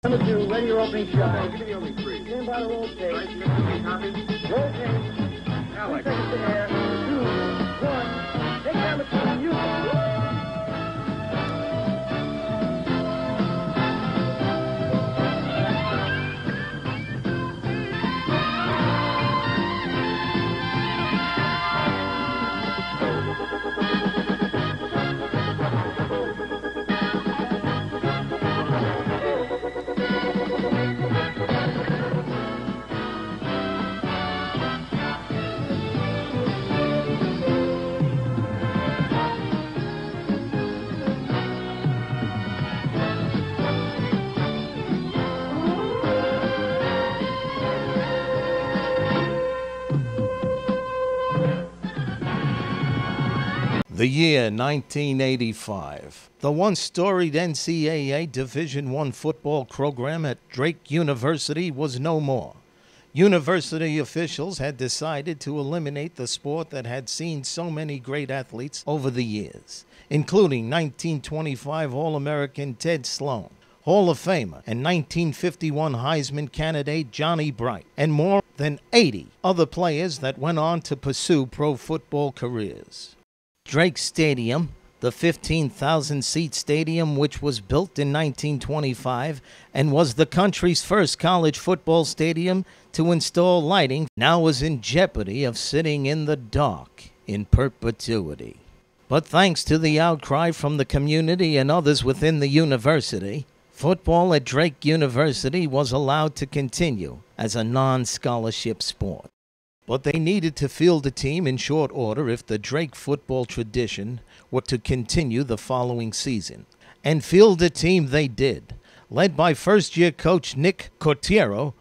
Number 2, ready your opening shot. Give me the only three. Stand by the roll tape. Right, you copy? Roll tape. Alex. 2 seconds in air. 2, 1. Take down the team. You. The year 1985. The once storied NCAA Division I football program at Drake University was no more. University officials had decided to eliminate the sport that had seen so many great athletes over the years, including 1925 All-American Ted Sloan, Hall of Famer, and 1951 Heisman candidate Johnny Bright, and more than 80 other players that went on to pursue pro football careers. Drake Stadium, the 15,000-seat stadium which was built in 1925 and was the country's first college football stadium to install lighting, now was in jeopardy of sitting in the dark in perpetuity. But thanks to the outcry from the community and others within the university, football at Drake University was allowed to continue as a non-scholarship sport. But they needed to field a team in short order if the Drake football tradition were to continue the following season. And field a team they did, led by first-year coach Nick Cortiero.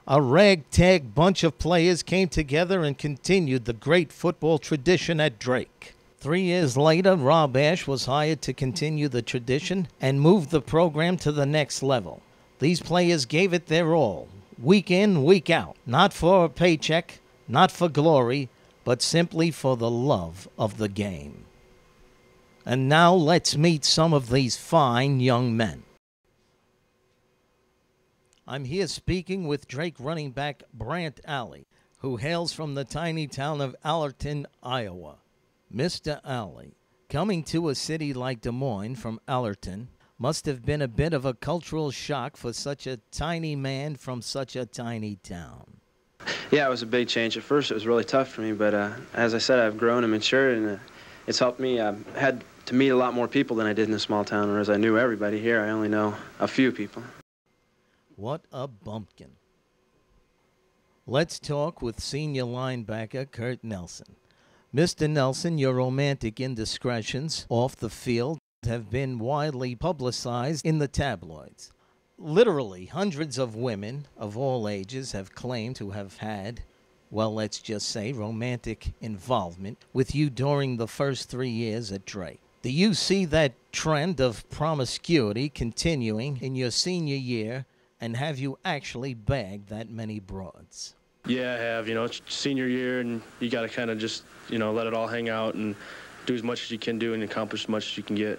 A ragtag bunch of players came together and continued the great football tradition at Drake. 3 years later, Rob Ash was hired to continue the tradition and move the program to the next level. These players gave it their all, week in, week out, not for a paycheck, not for glory, but simply for the love of the game. And now let's meet some of these fine young men. I'm here speaking with Drake running back Brant Alley, who hails from the tiny town of Allerton, Iowa. Mr. Alley, coming to a city like Des Moines from Allerton must have been a bit of a cultural shock for such a tiny man from such a tiny town. Yeah, it was a big change. At first, it was really tough for me, but as I said, I've grown and matured, and it's helped me. I had to meet a lot more people than I did in a small town, whereas I knew everybody. Here, I only know a few people. What a bumpkin. Let's talk with senior linebacker Kurt Nelson. Mr. Nelson, your romantic indiscretions off the field have been widely publicized in the tabloids. Literally, hundreds of women of all ages have claimed to have had, well, let's just say, romantic involvement with you during the first 3 years at Drake. Do you see that trend of promiscuity continuing in your senior year, and have you actually bagged that many broads? Yeah, I have. It's senior year, and you got to kind of just, let it all hang out and do as much as you can do and accomplish as much as you can get.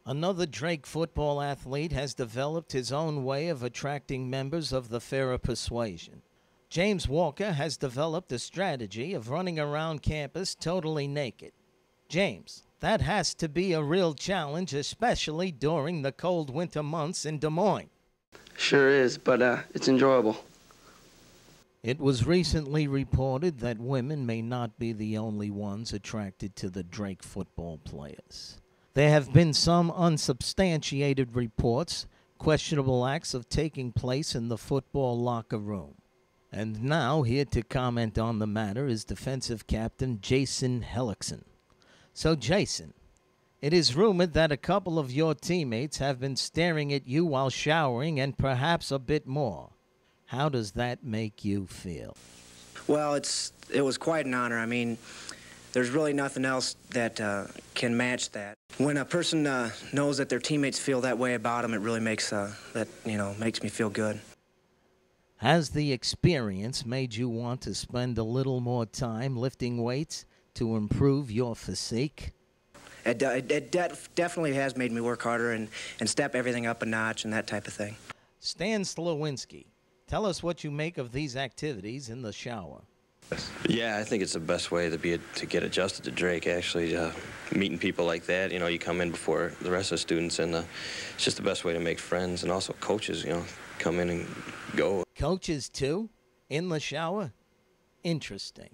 Another Drake football athlete has developed his own way of attracting members of the fairer persuasion. James Walker has developed a strategy of running around campus totally naked. James, that has to be a real challenge, especially during the cold winter months in Des Moines. Sure is, but it's enjoyable. It was recently reported that women may not be the only ones attracted to the Drake football players. There have been some unsubstantiated reports, questionable acts of taking place in the football locker room. And now, here to comment on the matter is defensive captain Jason Hellickson. So, Jason, it is rumored that a couple of your teammates have been staring at you while showering and perhaps a bit more. How does that make you feel? Well, it was quite an honor. I mean, there's really nothing else that can match that. When a person knows that their teammates feel that way about them, it really makes makes me feel good. Has the experience made you want to spend a little more time lifting weights to improve your physique? It definitely has made me work harder and step everything up a notch and that type of thing. Stan Slowinski, tell us what you make of these activities in the shower. Yeah, I think it's the best way to get adjusted to Drake, actually. Meeting people like that, you know, you come in before the rest of the students, and it's just the best way to make friends. And also coaches, you know, come in and go. Coaches, too? In the shower? Interesting.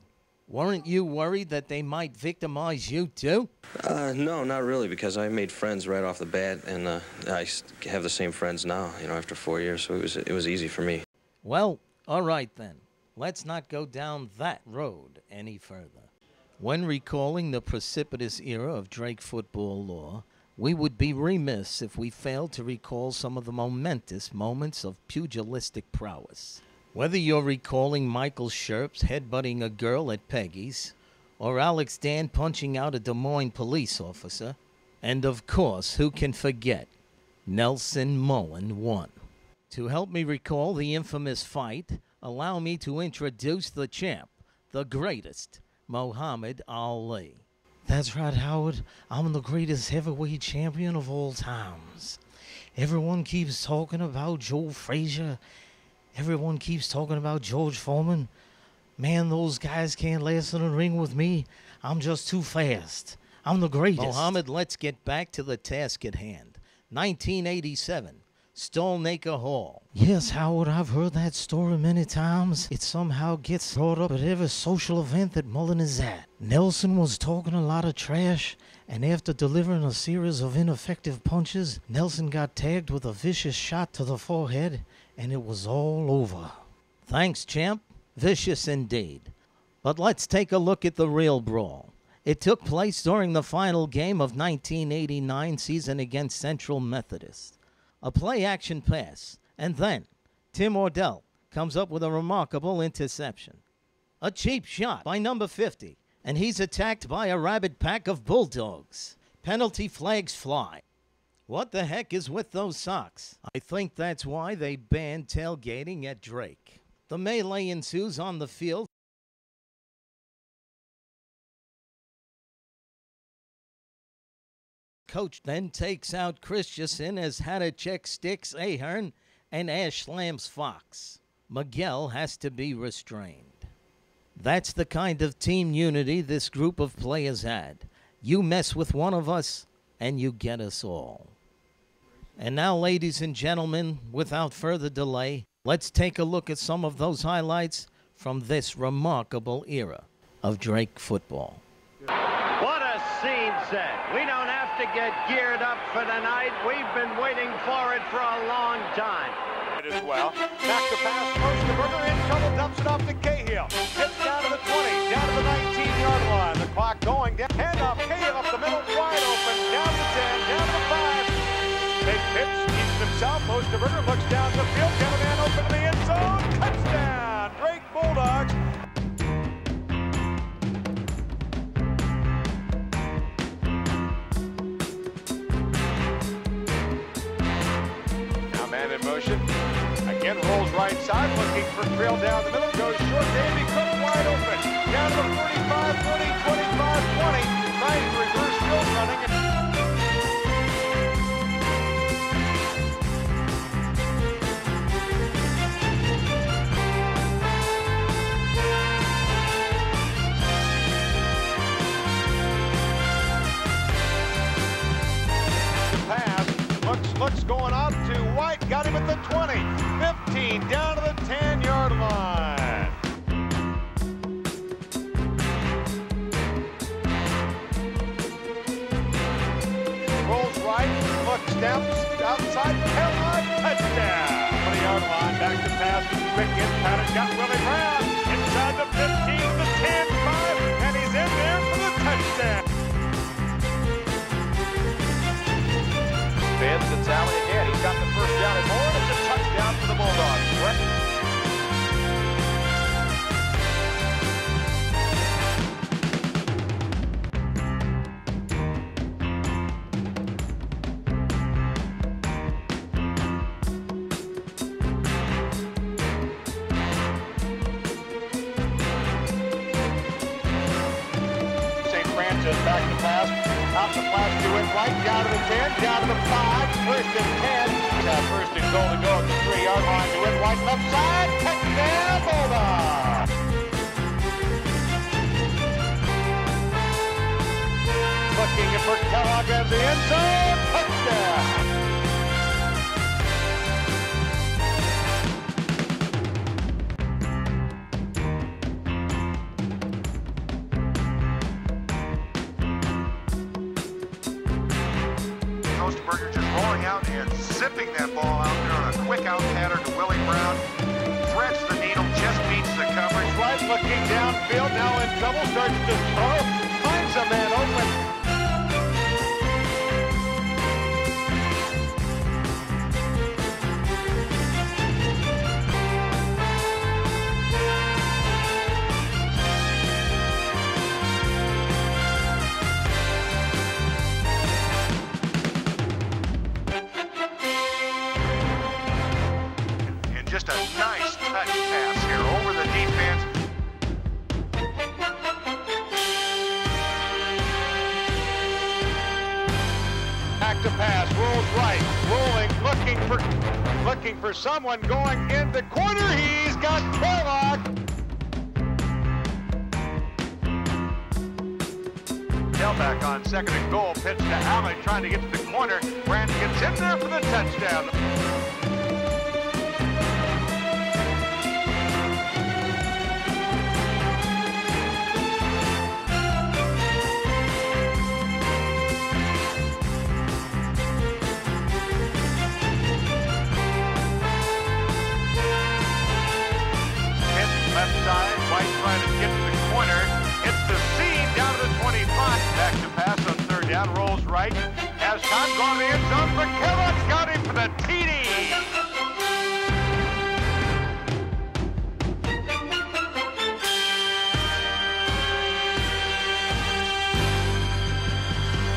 Weren't you worried that they might victimize you, too? No, not really, because I made friends right off the bat, and I have the same friends now, you know, after 4 years, so it was easy for me. Well, all right then. Let's not go down that road any further. When recalling the precipitous era of Drake football lore, we would be remiss if we failed to recall some of the momentous moments of pugilistic prowess. Whether you're recalling Michael Scherps headbutting a girl at Peggy's, or Alex Dan punching out a Des Moines police officer, and of course, who can forget, Nelson Mullen won. To help me recall the infamous fight, allow me to introduce the champ, the greatest, Muhammad Ali. That's right, Howard. I'm the greatest heavyweight champion of all times. Everyone keeps talking about Joe Frazier. Everyone keeps talking about George Foreman. Man, those guys can't last in the ring with me. I'm just too fast. I'm the greatest. Muhammad, let's get back to the task at hand. 1987. Stolnaker Hall. Yes, Howard, I've heard that story many times. It somehow gets brought up at every social event that Mullen is at. Nelson was talking a lot of trash, and after delivering a series of ineffective punches, Nelson got tagged with a vicious shot to the forehead, and it was all over. Thanks, champ. Vicious indeed. But let's take a look at the real brawl. It took place during the final game of 1989 season against Central Methodist. A play-action pass, and then Tim Ordell comes up with a remarkable interception. A cheap shot by number 50, and he's attacked by a rabid pack of Bulldogs. Penalty flags fly. What the heck is with those socks? I think that's why they banned tailgating at Drake. The melee ensues on the field. Coach then takes out Christensen as Hadachek sticks Ahern and Ash slams Fox. Miguel has to be restrained. That's the kind of team unity this group of players had. You mess with one of us, and you get us all. And now, ladies and gentlemen, without further delay, let's take a look at some of those highlights from this remarkable era of Drake football. What a scene set. We don't have to get geared up for tonight. We've been waiting for it for a long time. As well. Back to pass, throws to Berger, in trouble, dumps it off to Cahill. Hits down to the 20, down to the 19-yard line. The clock going down. Hand off, Cahill up the middle, wide open, down to the 10, down to the 5. Big pitch, keeps himself, goes to Berger, looks down the field, got a man open to the end zone. Touchdown, Drake Bulldogs. Man in motion. Again rolls right side, looking for Trail down the middle. Goes short. Davey Cook wide open. Down to the 45, 20, 25, 20. Trying to reverse field running. Looks going out to White, got him at the 20, 15, down to the 10-yard line. Rolls right, looks down, outside, Kellogg, touchdown. 20-yard line, back to pass, quick in, pattern, got Willie Brown, inside the 15, the 10, 5, and he's in there for the touchdown. Spins, it's Alley again. He's got the first down and more, and it's a touchdown for the Bulldogs. St. Francis back to pass. Out the flash to in flight, down to the 10, down to the 5, first and 10. First and goal to go at the 3-yard line to in white, left side, touchdown, Bulldog. Looking for Kellogg in the end zone, touchdown. Burger just rolling out and zipping that ball out there on a quick out pattern to Willie Brown. Threads the needle, just beats the coverage. Right, looking downfield, now in trouble, starts to throw, finds a man open. Just a nice touch pass here over the defense. Back to pass, rolls right, rolling, looking for someone going in the corner. He's got Kellogg. Tailback on second and goal, pitch to Allen, trying to get to the corner. Brandon gets in there for the touchdown. Left side, White trying to get to the corner. Hits the seam down to the 25. Back to pass on third down, rolls right. Has time gone to the end zone for Kellogg's got him for the TD.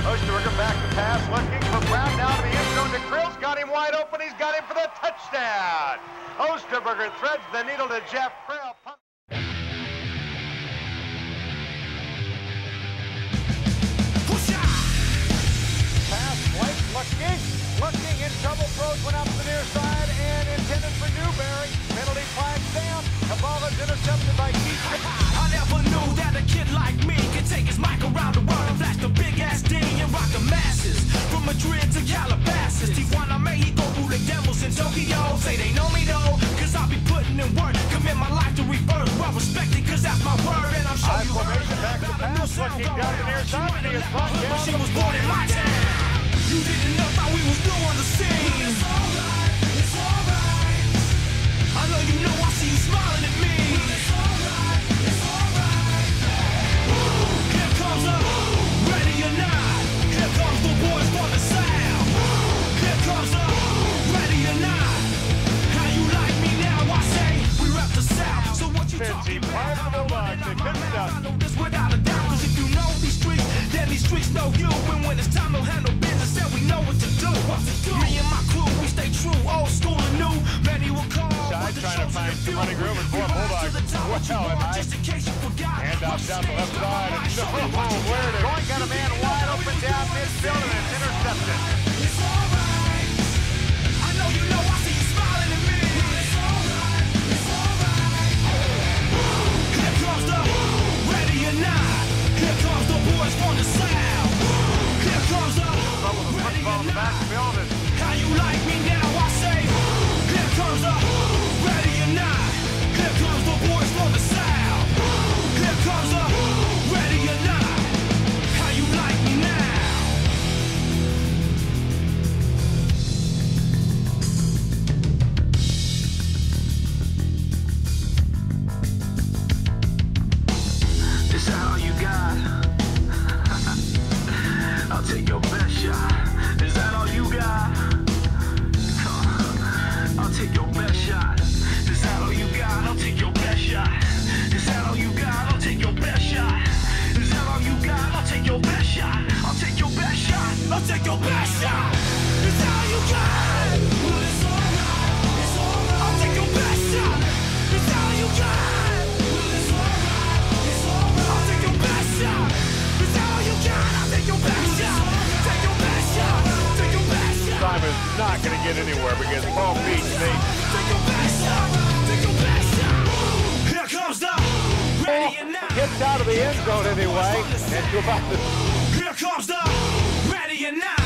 Osterberger back to pass, looking for Brown down to the end zone to Krill's. Got him wide open. He's got him for the touchdown. Osterberger threads the needle to Jeff Krill. Pass, White looking in trouble, throws one out to the near side and intended for Newberry. Penalty flag down. The ball is intercepted by Keith. I never knew that a kid like me could take his mic around the world and flash the big ass D and rock the masses. From Madrid to Calabasas, Tijuana, Mexico, rule the devils in Tokyo. Say they know me though, cause I'll be putting in work. Commit my life to rebirth, well respected, cause that's my word. And I'm sure you heard back to pass, looking down the near side, and he is brought down. She was born in my town. You didn't know how we was new on the scene. It's alright, it's alright. I know you know, I see you smiling at me. It's alright, it's alright. Here comes a ready or not. Here comes the boys from the south. Here comes a ready or not. How you like me now? I say we rep the south. So what you talking about? I know this without a doubt. Cause if you know these streets, then these streets know you. And when it's time to handle business, then we know what to do. Me and my crew, we stay true, old school and new. Many will call. Side trying to find some running room and boy, Bulldog. Handoff down the left side. Where it is. Going got a man wide open down midfield and it's intercepted. It's alright. I know you know, I see you smiling at me. It's alright. It's alright. Here comes the ready or not. Here comes the boys from the south. Here comes the ready or not. How you like me now? I say. Here comes the ready or not. Here comes the boys from the south. Here comes the ready or not. How you like me now? end zone anyway. And to about the... Here comes the ready and now.